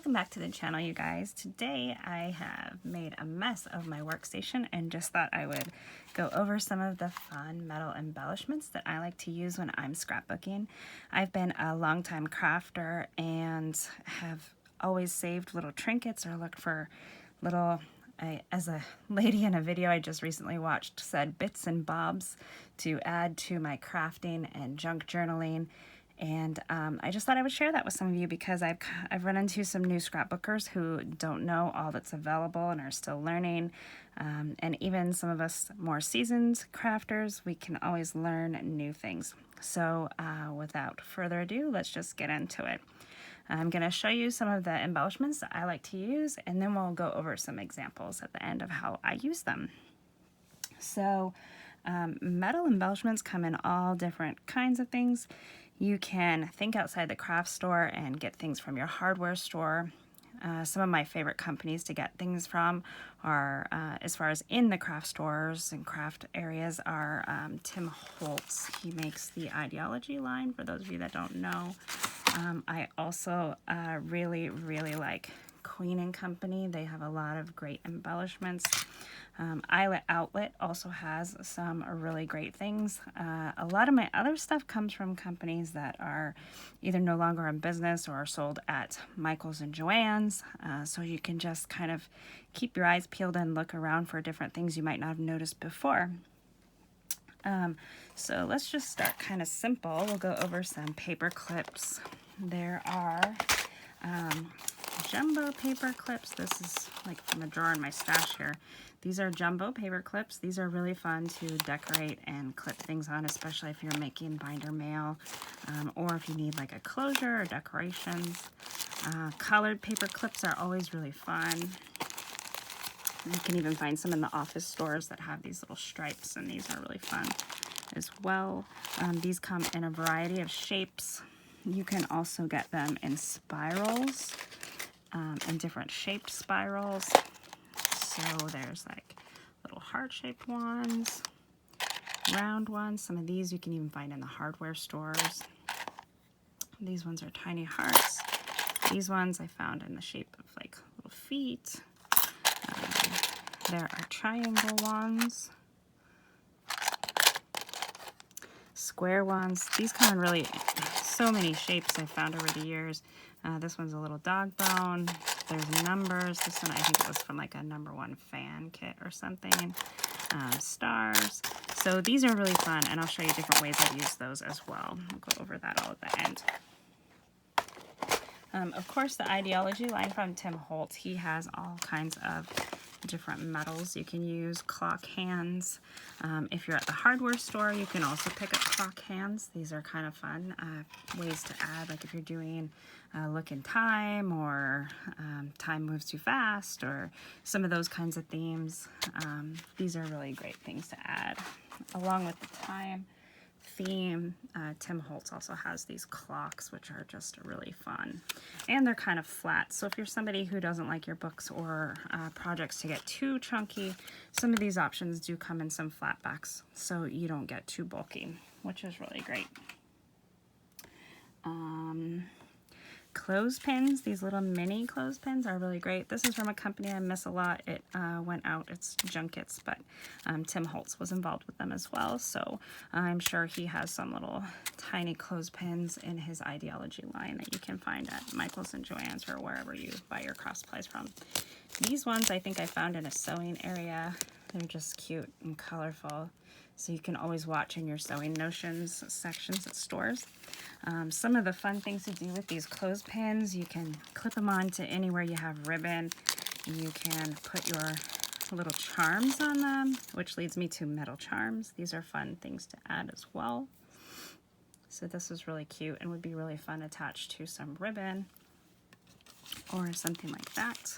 Welcome back to the channel, you guys. Today I have made a mess of my workstation and just thought I would go over some of the fun metal embellishments that I like to use when I'm scrapbooking. I've been a longtime crafter and have always saved little trinkets or looked for little, as a lady in a video I just recently watched said, bits and bobs to add to my crafting and junk journaling. And I just thought I would share that with some of you because I've run into some new scrapbookers who don't know all that's available and are still learning. And even some of us more seasoned crafters, we can always learn new things. So without further ado, let's just get into it. I'm going to show you some of the embellishments that I like to use, and then we'll go over some examples at the end of how I use them. So metal embellishments come in all different kinds of things. You can think outside the craft store and get things from your hardware store. Some of my favorite companies to get things from are, as far as in the craft stores and craft areas, are Tim Holtz. He makes the Ideology line, for those of you that don't know. I also really like Queen & Company. They have a lot of great embellishments. Eyelet Outlet also has some really great things. A lot of my other stuff comes from companies that are either no longer in business or are sold at Michael's and Joann's. So you can just kind of keep your eyes peeled and look around for different things you might not have noticed before. So let's just start kind of simple. We'll go over some paper clips. There are jumbo paper clips. This is like from a drawer in my stash here. These are jumbo paper clips. These are really fun to decorate and clip things on, especially if you're making binder mail or if you need like a closure or decorations. Colored paper clips are always really fun. You can even find some in the office stores that have these little stripes, and these are really fun as well. These come in a variety of shapes. You can also get them in spirals, in different shaped spirals. So there's like little heart-shaped ones, round ones. Some of these you can even find in the hardware stores. These ones are tiny hearts. These ones I found in the shape of like little feet. There are triangle ones, square ones. These come in really so many shapes I've found over the years. This one's a little dog bone. There's numbers. This one I think it was from like a #1 fan kit or something. Stars. So these are really fun, and I'll show you different ways I've used those as well. We'll go over that all at the end. Of course, the Ideology line from Tim Holtz, he has all kinds of different metals you can use. Clock hands. If you're at the hardware store, you can also pick up clock hands. These are kind of fun ways to add, like if you're doing look in time, or time moves too fast, or some of those kinds of themes. These are really great things to add. Along with the time theme, Tim Holtz also has these clocks, which are just really fun, and they're kind of flat. So if you're somebody who doesn't like your books or projects to get too chunky, some of these options do come in some flat backs, so you don't get too bulky, which is really great. Clothespins, these little mini clothespins are really great. This is from a company I miss a lot. It went out, it's Junkets, but Tim Holtz was involved with them as well. So I'm sure he has some little tiny clothespins in his Ideology line that you can find at Michael's and Joann's or wherever you buy your craft supplies from. These ones I think I found in a sewing area. They're just cute and colorful. So you can always watch in your sewing notions sections at stores. Some of the fun things to do with these clothespins, you can clip them on to anywhere you have ribbon. You can put your little charms on them, which leads me to metal charms. These are fun things to add as well. So this is really cute and would be really fun attached to some ribbon or something like that.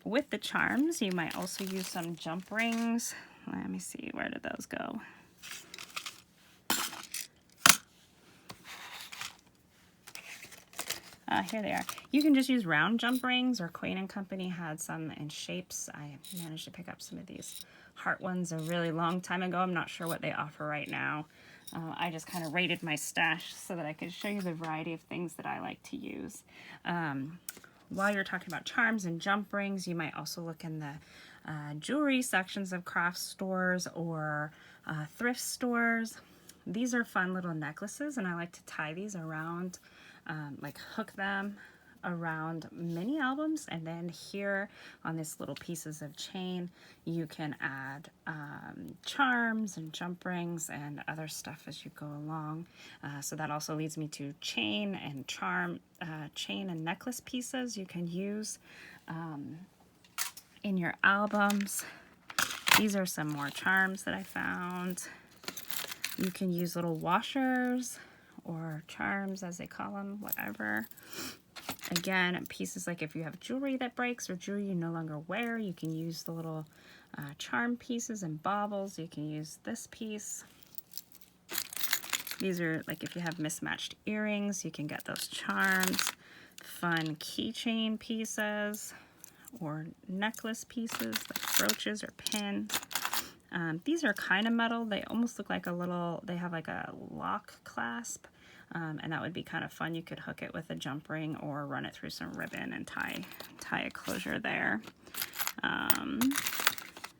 With the charms, you might also use some jump rings. Let me see, where did those go? Here they are. You can just use round jump rings, or Queen & Company had some in shapes. I managed to pick up some of these heart ones a really long time ago. I'm not sure what they offer right now. I just kind of raided my stash so that I could show you the variety of things that I like to use. While you're talking about charms and jump rings, you might also look in the jewelry sections of craft stores or thrift stores. These are fun little necklaces, and I like to tie these around, like hook them around mini albums, and then here on this little pieces of chain you can add charms and jump rings and other stuff as you go along. So that also leads me to chain and chain and necklace pieces you can use in your albums. These are some more charms that I found. You can use little washers or charms, as they call them, whatever. Again, pieces like if you have jewelry that breaks or jewelry you no longer wear, you can use the little charm pieces and baubles. You can use this piece. These are like if you have mismatched earrings, you can get those charms. Fun keychain pieces or necklace pieces like brooches or pins. These are kind of metal. They almost look like a little, they have like a lock clasp. And that would be kind of fun. You could hook it with a jump ring or run it through some ribbon and tie a closure there.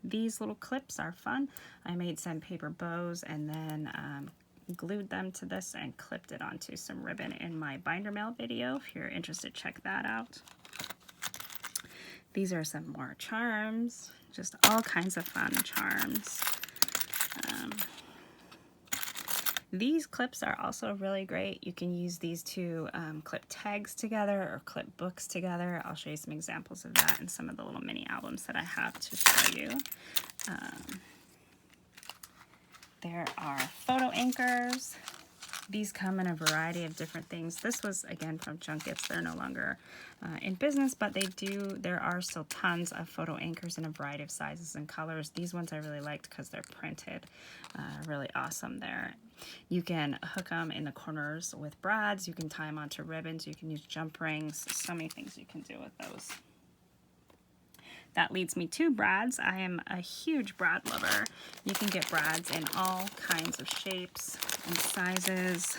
These little clips are fun. I made some paper bows and then glued them to this and clipped it onto some ribbon in my binder mail video. If you're interested, check that out. These are some more charms, just all kinds of fun charms. These clips are also really great. You can use these to clip tags together or clip books together. I'll show you some examples of that in some of the little mini albums that I have to show you. There are photo anchors. These come in a variety of different things. This was, again, from Junkets. They're no longer in business, but there are still tons of photo anchors in a variety of sizes and colors. These ones I really liked because they're printed. Really awesome there. You can hook them in the corners with brads. You can tie them onto ribbons. You can use jump rings. So many things you can do with those. That leads me to brads. I am a huge brad lover. You can get brads in all kinds of shapes and sizes.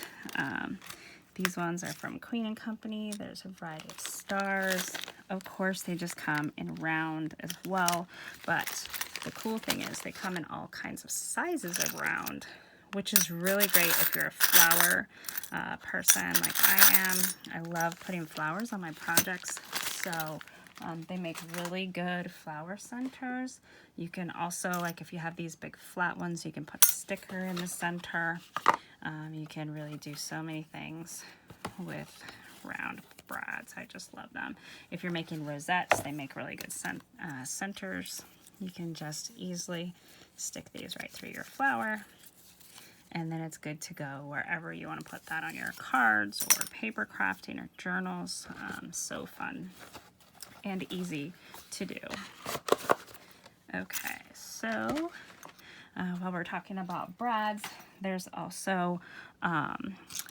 These ones are from Queen & Company. There's a variety of stars. Of course, they just come in round as well, but the cool thing is they come in all kinds of sizes of round, which is really great if you're a flower person like I am. I love putting flowers on my projects, so they make really good flower centers. You can also, like if you have these big flat ones, you can put a sticker in the center. You can really do so many things with round brads. I just love them. If you're making rosettes, they make really good centers. You can just easily stick these right through your flower, and then it's good to go wherever you want to put that on your cards or paper crafting or journals. So fun and easy to do. Okay, so while we're talking about brads, there's also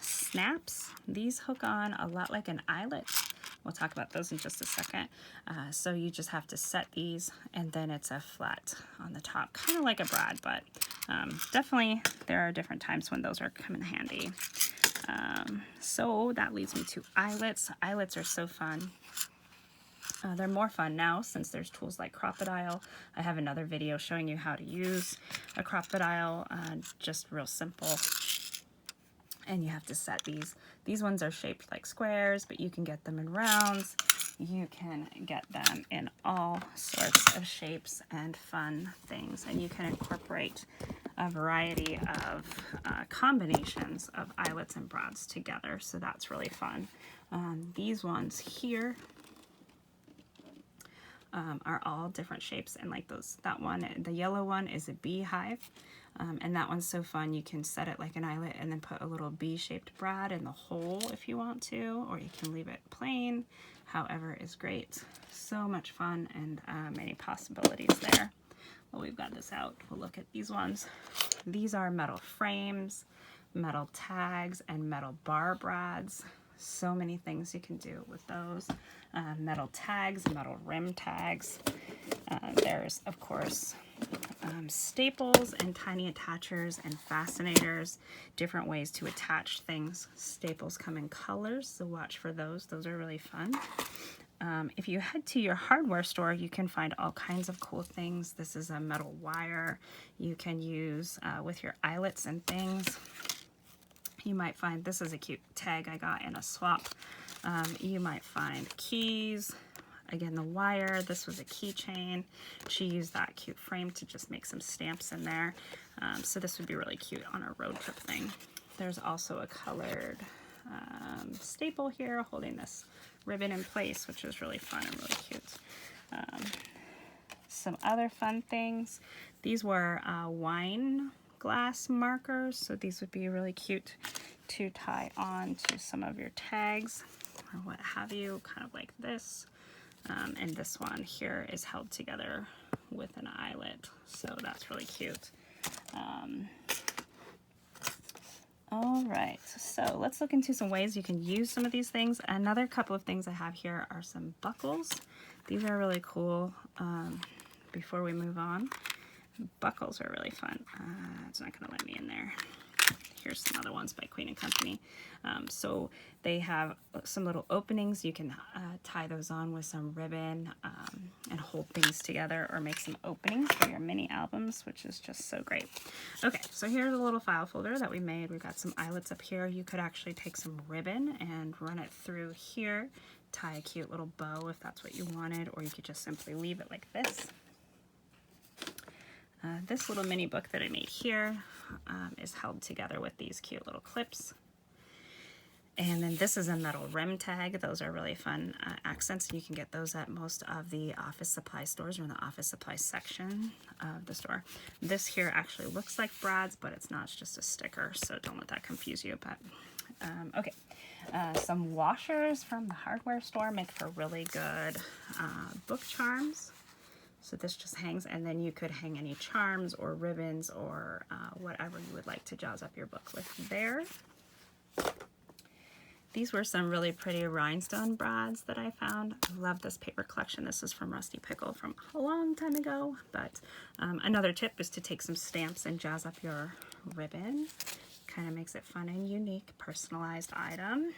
snaps. These hook on a lot like an eyelet. We'll talk about those in just a second. So you just have to set these, and then it's a flat on the top, kind of like a brad, but definitely there are different times when those are come in handy. So that leads me to eyelets. Eyelets are so fun. They're more fun now since there's tools like Crop-A-Dial. I have another video showing you how to use a Crop-A-Dial, just real simple. And you have to set these. These ones are shaped like squares, but you can get them in rounds. You can get them in all sorts of shapes and fun things. And you can incorporate a variety of combinations of eyelets and brads together. So that's really fun. These ones here are all different shapes, and like that one, the yellow one is a beehive, and that one's so fun. You can set it like an eyelet and then put a little bee-shaped brad in the hole if you want to, or you can leave it plain. However is great. So much fun and many possibilities there. Well, we've got this out. We'll look at these ones. These are metal frames, metal tags, and metal bar brads. So many things you can do with those. Metal tags, metal rim tags. There's, of course, staples and tiny attachers and fascinators, different ways to attach things. Staples come in colors, so watch for those. Those are really fun. If you head to your hardware store, you can find all kinds of cool things. This is a metal wire you can use with your eyelets and things. You might find, this is a cute tag I got in a swap. You might find keys. Again, the wire, this was a keychain. She used that cute frame to just make some stamps in there. So this would be really cute on a road trip thing. There's also a colored staple here holding this ribbon in place, which is really fun and really cute. Some other fun things. These were wine glass markers, so these would be really cute to tie on to some of your tags or what have you, kind of like this. And this one here is held together with an eyelet, so that's really cute. All right, so let's look into some ways you can use some of these things. Another couple of things I have here are some buckles. These are really cool. Before we move on, buckles are really fun. It's not going to let me in there. Here's some other ones by Queen & Company. So they have some little openings. You can tie those on with some ribbon and hold things together, or make some openings for your mini albums, which is just so great. Okay, so here's a little file folder that we made. We've got some eyelets up here. You could actually take some ribbon and run it through here, tie a cute little bow if that's what you wanted, or you could just simply leave it like this. This little mini book that I made here is held together with these cute little clips. And then this is a metal rim tag. Those are really fun accents. You can get those at most of the office supply stores or in the office supply section of the store. This here actually looks like brads, but it's not. It's just a sticker, so don't let that confuse you. But okay, some washers from the hardware store make for really good book charms. So this just hangs, and then you could hang any charms or ribbons or whatever you would like to jazz up your book with there. These were some really pretty rhinestone brads that I found. I love this paper collection. This is from Rusty Pickle from a long time ago. But another tip is to take some stamps and jazz up your ribbon. Kind of makes it fun and unique, personalized item.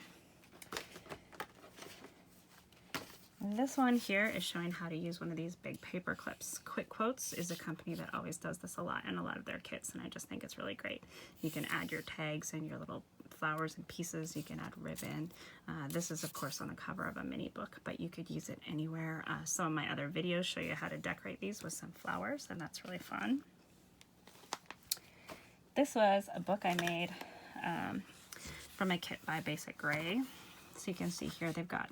This one here is showing how to use one of these big paper clips. Quick Quotes is a company that always does this a lot in a lot of their kits, and I just think it's really great. You can add your tags and your little flowers and pieces. You can add ribbon. This is, of course, on the cover of a mini book, but you could use it anywhere. Some of my other videos show you how to decorate these with some flowers, and that's really fun. This was a book I made from a kit by Basic Gray. So you can see here they've got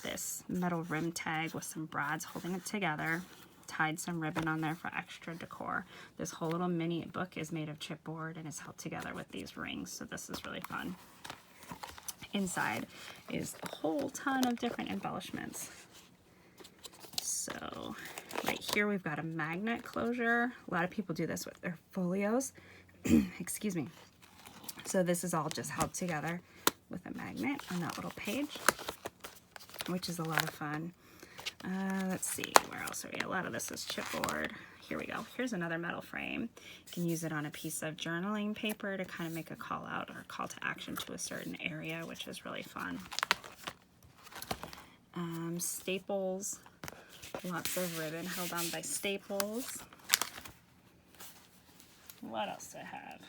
this metal rim tag with some brads holding it together, tied some ribbon on there for extra decor. This whole little mini book is made of chipboard and is held together with these rings, so this is really fun. Inside is a whole ton of different embellishments. So right here we've got a magnet closure. A lot of people do this with their folios. Excuse me. So this is all just held together with a magnet on that little page, which is a lot of fun. Let's see, where else are we? A lot of this is chipboard. Here we go. Here's another metal frame. You can use it on a piece of journaling paper to kind of make a call out or call to action to a certain area, which is really fun. Staples. Lots of ribbon held on by staples. What else do I have?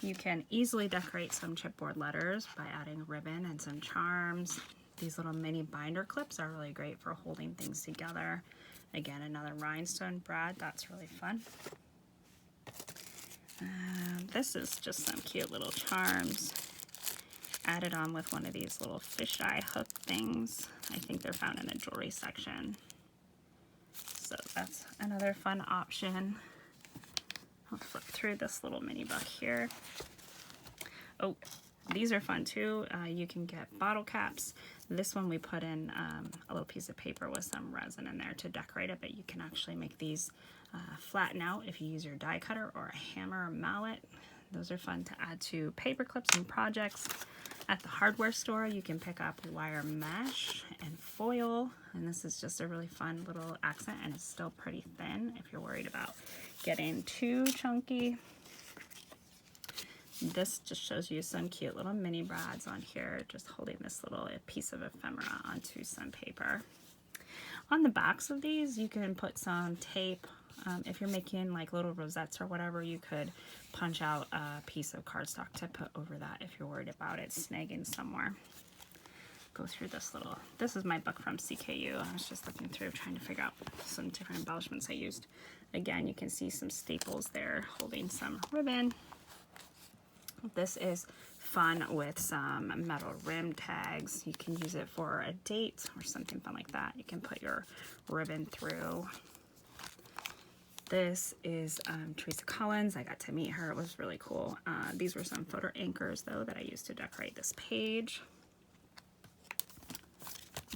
You can easily decorate some chipboard letters by adding ribbon and some charms. These little mini binder clips are really great for holding things together. Again, another rhinestone brad, that's really fun. This is just some cute little charms added on with one of these little fisheye hook things. I think they're found in the jewelry section. So that's another fun option. I'll flip through this little mini book here. Oh, these are fun too. You can get bottle caps. This one we put in a little piece of paper with some resin in there to decorate it, but you can actually make these flatten out if you use your die cutter or a hammer or mallet. Those are fun to add to paper clips and projects. At the hardware store, you can pick up wire mesh and foil, and this is just a really fun little accent, and it's still pretty thin if you're worried about getting too chunky. This just shows you some cute little mini brads on here, just holding this little piece of ephemera onto some paper. On the backs of these, you can put some tape. If you're making like little rosettes or whatever, you could punch out a piece of cardstock to put over that if you're worried about it snagging somewhere. Go through this little, this is my book from CKU. I was just looking through trying to figure out some different embellishments I used. Again, you can see some staples there holding some ribbon. This is fun with some metal rim tags. You can use it for a date or something fun like that. You can put your ribbon through. This is Teresa Collins. I got to meet her. It was really cool. These were some photo anchors, though, that I used to decorate this page.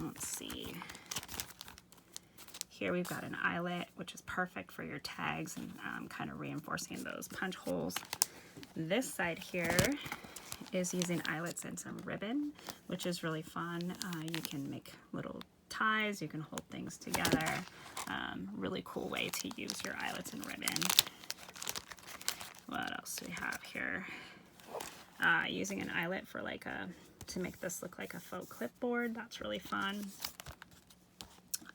Let's see. Here we've got an eyelet, which is perfect for your tags and kind of reinforcing those punch holes. This side here is using eyelets and some ribbon, which is really fun. You can make little ties, you can hold things together. Really cool way to use your eyelets and ribbon. What else do we have here? Using an eyelet for like to make this look like a faux clipboard. That's really fun.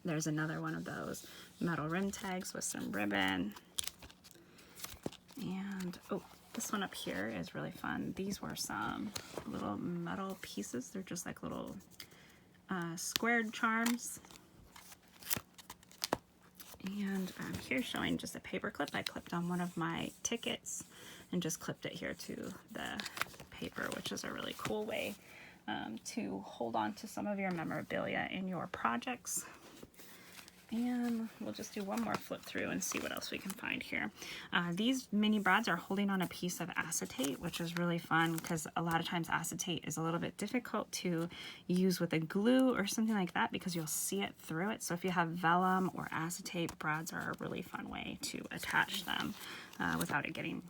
There's another one of those metal rim tags with some ribbon. And oh, this one up here is really fun. These were some little metal pieces. They're just like little squared charms. And here's showing just a paper clip. I clipped on one of my tickets and just clipped it here to the paper, which is a really cool way to hold on to some of your memorabilia in your projects. And we'll just do one more flip through and see what else we can find here. These mini brads are holding on a piece of acetate, which is really fun because a lot of times acetate is a little bit difficult to use with a glue or something like that because you'll see it through it. So if you have vellum or acetate, brads are a really fun way to attach them without it getting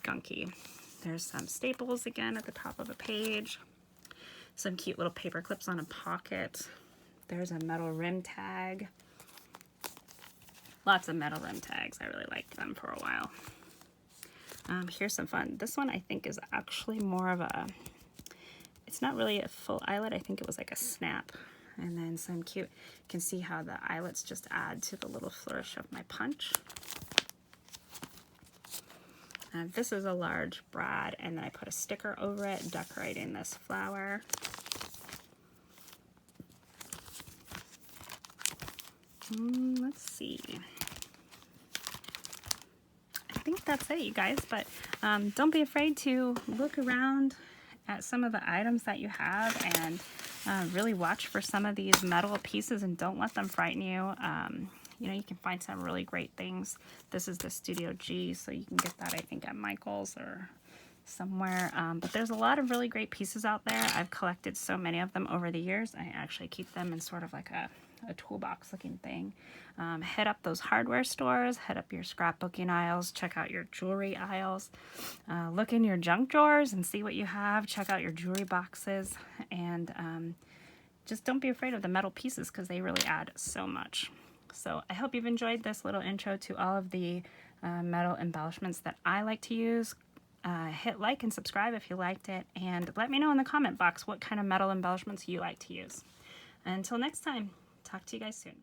gunky. There's some staples again at the top of a page. Some cute little paper clips on a pocket. There's a metal rim tag. Lots of metal rim tags. I really liked them for a while. Here's some fun. This one I think is actually more of a, it's not really a full eyelet. I think it was like a snap. And then some cute, you can see how the eyelets just add to the little flourish of my punch. This is a large brad, and then I put a sticker over it, decorating this flower. Let's see. I think that's it, you guys, but don't be afraid to look around at some of the items that you have and really watch for some of these metal pieces and don't let them frighten you. You know, you can find some really great things. This is the Studio G, so you can get that, I think, at Michael's or somewhere. But there's a lot of really great pieces out there. I've collected so many of them over the years. I actually keep them in sort of like a toolbox looking thing. Head up those hardware stores, head up your scrapbooking aisles, check out your jewelry aisles, look in your junk drawers and see what you have, check out your jewelry boxes, and just don't be afraid of the metal pieces because they really add so much. So I hope you've enjoyed this little intro to all of the metal embellishments that I like to use. Hit like and subscribe if you liked it, and let me know in the comment box what kind of metal embellishments you like to use. Until next time, talk to you guys soon.